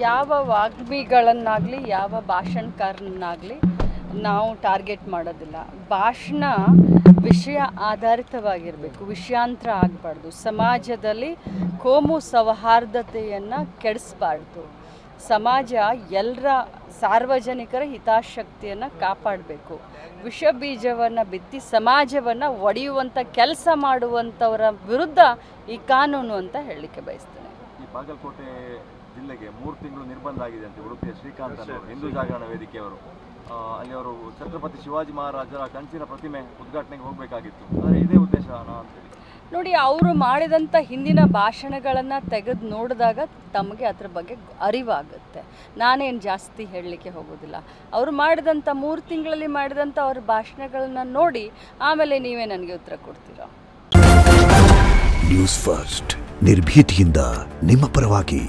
ಯಾವ ವಾಗ್ಮಿಗಳನ್ನಾಗಲಿ ಯಾವ ಭಾಷಣಕಾರನನ್ನಾಗಲಿ ನಾವು ಟಾರ್ಗೆಟ್ ಮಾಡೋದಿಲ್ಲ. ಭಾಷಣ ವಿಷಯ ಆಧಾರಿತವಾಗಿರಬೇಕು, ವಿಷಯಾಂತರ ಆಗಬಾರ್ದು. ಸಮಾಜದಲ್ಲಿ ಕೋಮು ಸೌಹಾರ್ದತೆಯನ್ನು ಕೆಡಿಸಬಾರ್ದು. ಸಮಾಜ ಎಲ್ಲರ ಸಾರ್ವಜನಿಕರ ಹಿತಾಸಕ್ತಿಯನ್ನು ಕಾಪಾಡಬೇಕು. ವಿಷ ಬೀಜವನ್ನು ಬಿತ್ತಿ ಸಮಾಜವನ್ನು ಒಡೆಯುವಂಥ ಕೆಲಸ ಮಾಡುವಂಥವರ ವಿರುದ್ಧ ಈ ಕಾನೂನು ಅಂತ ಹೇಳಲಿಕ್ಕೆ ಬಯಸ್ತೇನೆ. ಈ ಬಾಗಲಕೋಟೆ ಜಿಲ್ಲೆಗೆ 3 ತಿಂಗಳು ನಿರ್ಬಂಧ ಆಗಿದೆ ಅಂತ ಉಡುಪಿಯ ಶ್ರೀಕಾಂತ್ ಅವರು ಹಿಂದೂ ಜಾಗರಣ ವೇದಿಕೆಯವರು ಅಲ್ಲಿ ಅವರು ಛತ್ರಪತಿ ಶಿವಾಜಿ ಮಹಾರಾಜರ ಕಂಚಿನ ಪ್ರತಿಮೆ ಉದ್ಘಾಟನೆಗೆ ಹೋಗಬೇಕಾಗಿತ್ತು. ಆದರೆ ಇದೇ ಉದ್ದೇಶ ಅಂತೇಳಿ ನೋಡಿ, ಅವರು ಮಾಡಿದಂಥ ಹಿಂದಿನ ಭಾಷಣಗಳನ್ನು ತೆಗೆದು ನೋಡಿದಾಗ ತಮಗೆ ಅದ್ರ ಬಗ್ಗೆ ಅರಿವಾಗುತ್ತೆ. ನಾನೇನು ಜಾಸ್ತಿ ಹೇಳಲಿಕ್ಕೆ ಹೋಗೋದಿಲ್ಲ. ಅವರು ಮಾಡಿದಂಥ 3 ತಿಂಗಳಲ್ಲಿ ಮಾಡಿದಂಥ ಅವ್ರ ಭಾಷಣಗಳನ್ನು ನೋಡಿ ಆಮೇಲೆ ನೀವೇ ನನಗೆ ಉತ್ತರ ಕೊಡ್ತೀರಾ. ನ್ಯೂಸ್ ಫಸ್ಟ್ ನಿರ್ಭೀತಿಯಿಂದ ನಿಮ್ಮ ಪರವಾಗಿ.